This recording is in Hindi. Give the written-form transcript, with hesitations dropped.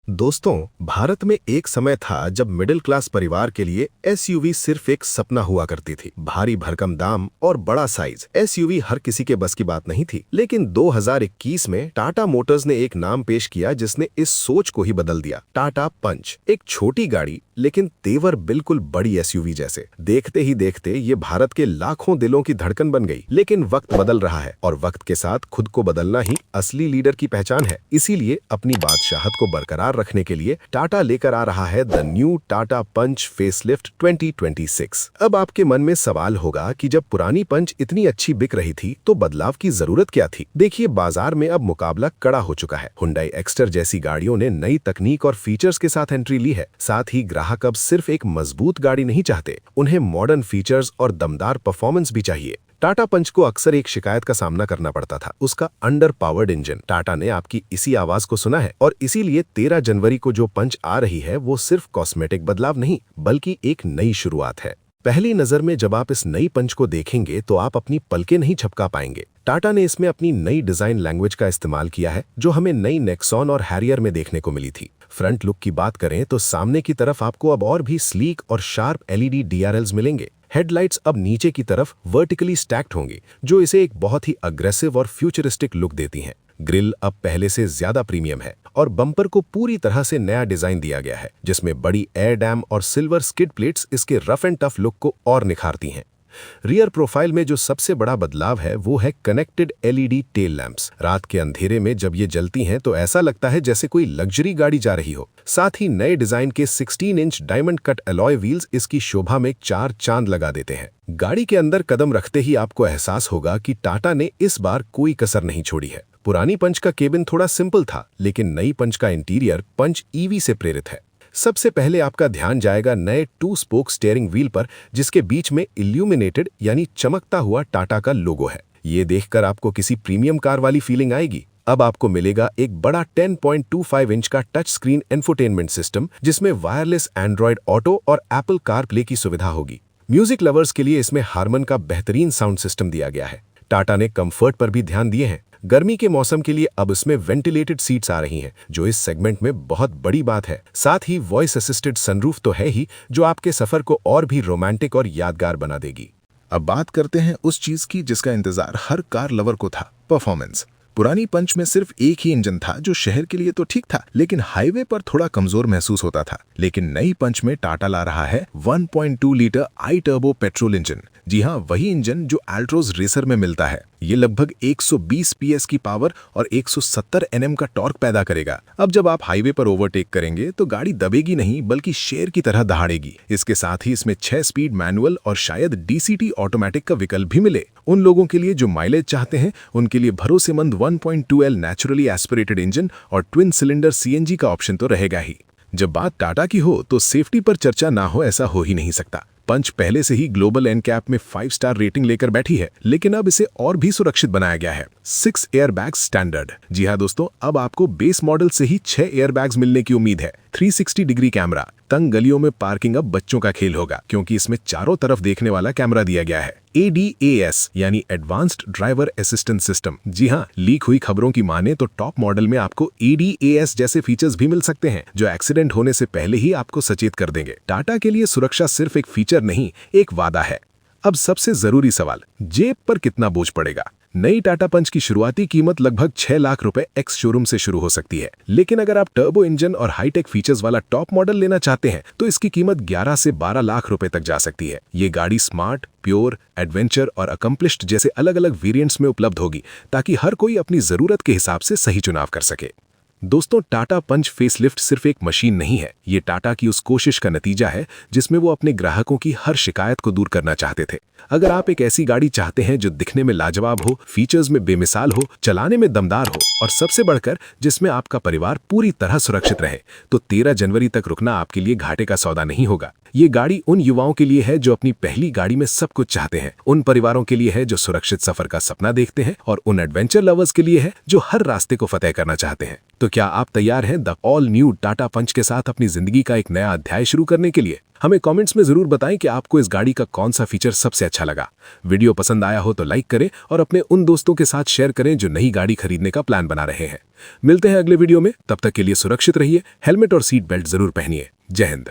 दोस्तों, भारत में एक समय था जब मिडिल क्लास परिवार के लिए एसयूवी सिर्फ एक सपना हुआ करती थी। भारी भरकम दाम और बड़ा साइज एसयूवी हर किसी के बस की बात नहीं थी। लेकिन 2021 में टाटा मोटर्स ने एक नाम पेश किया जिसने इस सोच को ही बदल दिया। टाटा पंच, एक छोटी गाड़ी लेकिन तेवर बिल्कुल बड़ी एसयूवी जैसे। देखते ही देखते ये भारत के लाखों दिलों की धड़कन बन गई। लेकिन वक्त बदल रहा है और वक्त के साथ खुद को बदलना ही असली लीडर की पहचान है। इसीलिए अपनी बादशाहत को बरकरार रखने के लिए टाटा लेकर आ रहा है the new Tata Punch facelift 2026। अब आपके मन में सवाल होगा कि जब पुरानी पंच इतनी अच्छी बिक रही थी तो बदलाव की जरूरत क्या थी। देखिए, बाजार में अब मुकाबला कड़ा हो चुका है। हुंडई एक्स्टर जैसी गाड़ियों ने नई तकनीक और फीचर्स के साथ एंट्री ली है। साथ ही ग्राहक अब सिर्फ एक मजबूत गाड़ी नहीं चाहते, उन्हें मॉडर्न फीचर्स और दमदार परफॉर्मेंस भी चाहिए। टाटा पंच को अक्सर एक शिकायत का सामना करना पड़ता था, उसका अंडर पावर्ड इंजन। टाटा ने आपकी इसी आवाज को सुना है और इसीलिए 13 जनवरी को जो पंच आ रही है वो सिर्फ कॉस्मेटिक बदलाव नहीं बल्कि एक नई शुरुआत है। पहली नजर में जब आप इस नई पंच को देखेंगे तो आप अपनी पलकें नहीं झपका पाएंगे। टाटा ने इसमें अपनी नई डिजाइन लैंग्वेज का इस्तेमाल किया है जो हमें नई नेक्सॉन और हैरियर में देखने को मिली थी। फ्रंट लुक की बात करें तो सामने की तरफ आपको अब और भी स्लीक और शार्प एलईडी डीआरएल्स मिलेंगे। हेडलाइट्स अब नीचे की तरफ वर्टिकली स्टैक्ड होंगी जो इसे एक बहुत ही अग्रेसिव और फ्यूचरिस्टिक लुक देती हैं। ग्रिल अब पहले से ज्यादा प्रीमियम है और बम्पर को पूरी तरह से नया डिजाइन दिया गया है जिसमें बड़ी एयर डैम और सिल्वर स्किड प्लेट्स इसके रफ एंड टफ लुक को और निखारती हैं। रियर प्रोफाइल में जो सबसे बड़ा बदलाव है वो है कनेक्टेड एलईडी टेल लैंप्स। रात के अंधेरे में जब ये जलती हैं तो ऐसा लगता है जैसे कोई लग्जरी गाड़ी जा रही हो। साथ ही नए डिजाइन के 16 inch diamond cut alloy wheels इसकी शोभा में 4 चांद लगा देते हैं। गाड़ी के अंदर कदम रखते ही आपको एहसास होगा कि टाटा ने इस बार कोई कसर नहीं छोड़ी है। पुरानी पंच का केबिन थोड़ा सिंपल था लेकिन नई पंच का इंटीरियर पंच ईवी से प्रेरित है। सबसे पहले आपका ध्यान जाएगा नए 2 स्पोक स्टीयरिंग व्हील पर जिसके बीच में इल्यूमिनेटेड यानी चमकता हुआ टाटा का लोगो है। ये देखकर आपको किसी प्रीमियम कार वाली फीलिंग आएगी। अब आपको मिलेगा एक बड़ा 10.25 इंच का टच स्क्रीन इंफोटेनमेंट सिस्टम जिसमें वायरलेस एंड्रॉयड ऑटो और एप्पल कार प्ले की सुविधा होगी। म्यूजिक लवर्स के लिए इसमें हारमन का बेहतरीन साउंड सिस्टम दिया गया है। टाटा ने कंफर्ट पर भी ध्यान दिए हैं। गर्मी के मौसम के लिए अब इसमें वेंटिलेटेड सीट्स आ रही हैं जो इस सेगमेंट में बहुत बड़ी बात है। साथ ही वॉइस असिस्टेड सनरूफ तो है ही जो आपके सफर को और भी रोमांटिक और यादगार बना देगी। अब बात करते हैं उस चीज की जिसका इंतजार हर कार लवर को था, परफॉर्मेंस। पुरानी पंच में सिर्फ एक ही इंजन था जो शहर के लिए तो ठीक था लेकिन हाईवे पर थोड़ा कमजोर महसूस होता था। लेकिन नई पंच में टाटा ला रहा है 1.2 लीटर आई टर्बो पेट्रोल इंजन। जी हाँ, वही इंजन जो अल्ट्रोज रेसर में मिलता है। ये लगभग 120 पीएस की पावर और 170 एनएम का टॉर्क पैदा करेगा। अब जब आप हाईवे पर ओवरटेक करेंगे तो गाड़ी दबेगी नहीं बल्कि शेर की तरह दहाड़ेगी। इसके साथ ही इसमें 6 स्पीड मैनुअल और शायद डीसीटी ऑटोमेटिक का विकल्प भी मिले। उन लोगों के लिए जो माइलेज चाहते हैं उनके लिए भरोसेमंद 1.2L नेचुरली एस्पिरेटेड इंजन और ट्विन सिलेंडर सीएनजी का ऑप्शन तो रहेगा ही। जब बात टाटा की हो तो सेफ्टी पर चर्चा ना हो ऐसा हो ही नहीं सकता। पंच पहले से ही ग्लोबल एनकैप में 5 स्टार रेटिंग लेकर बैठी है लेकिन अब इसे और भी सुरक्षित बनाया गया है। 6 एयरबैग्स स्टैंडर्ड। जी हाँ दोस्तों, अब आपको बेस मॉडल से ही 6 एयरबैग्स मिलने की उम्मीद है। 360 डिग्री कैमरा। तंग गलियों में पार्किंग अब बच्चों का खेल होगा क्योंकि इसमें चारों तरफ देखने वाला कैमरा दिया गया है। ADAS यानी एडवांस्ड ड्राइवर असिस्टेंट सिस्टम। जी हाँ, लीक हुई खबरों की माने तो टॉप मॉडल में आपको ADAS जैसे फीचर्स भी मिल सकते हैं जो एक्सीडेंट होने से पहले ही आपको सचेत कर देंगे। टाटा के लिए सुरक्षा सिर्फ एक फीचर नहीं, एक वादा है। अब सबसे जरूरी सवाल, जेब पर कितना बोझ पड़ेगा। नई टाटा पंच की शुरुआती कीमत लगभग 6 लाख रुपए एक्स शोरूम से शुरू हो सकती है लेकिन अगर आप टर्बो इंजन और हाईटेक फीचर्स वाला टॉप मॉडल लेना चाहते हैं तो इसकी कीमत 11 से 12 लाख रुपए तक जा सकती है। ये गाड़ी स्मार्ट, प्योर, एडवेंचर और अकम्प्लिश्ड जैसे अलग अलग वेरिएंट्स में उपलब्ध होगी ताकि हर कोई अपनी जरूरत के हिसाब से सही चुनाव कर सके। दोस्तों, टाटा पंच फेसलिफ्ट सिर्फ एक मशीन नहीं है, ये टाटा की उस कोशिश का नतीजा है जिसमें वो अपने ग्राहकों की हर शिकायत को दूर करना चाहते थे। अगर आप एक ऐसी गाड़ी चाहते हैं जो दिखने में लाजवाब हो, फीचर्स में बेमिसाल हो, चलाने में दमदार हो और सबसे बढ़कर जिसमें आपका परिवार पूरी तरह सुरक्षित रहे, तो 13 जनवरी तक रुकना आपके लिए घाटे का सौदा नहीं होगा। ये गाड़ी उन युवाओं के लिए है जो अपनी पहली गाड़ी में सब कुछ चाहते हैं, उन परिवारों के लिए है जो सुरक्षित सफर का सपना देखते हैं और उन एडवेंचर लवर्स के लिए है जो हर रास्ते को फतेह करना चाहते हैं। तो क्या आप तैयार हैं द ऑल न्यू टाटा पंच के साथ अपनी जिंदगी का एक नया अध्याय शुरू करने के लिए? हमें कमेंट्स में जरूर बताएं कि आपको इस गाड़ी का कौन सा फीचर सबसे अच्छा लगा। वीडियो पसंद आया हो तो लाइक करें और अपने उन दोस्तों के साथ शेयर करें जो नई गाड़ी खरीदने का प्लान बना रहे हैं। मिलते हैं अगले वीडियो में, तब तक के लिए सुरक्षित रहिए, हेलमेट और सीट बेल्ट जरूर पहनिए। जय हिंद।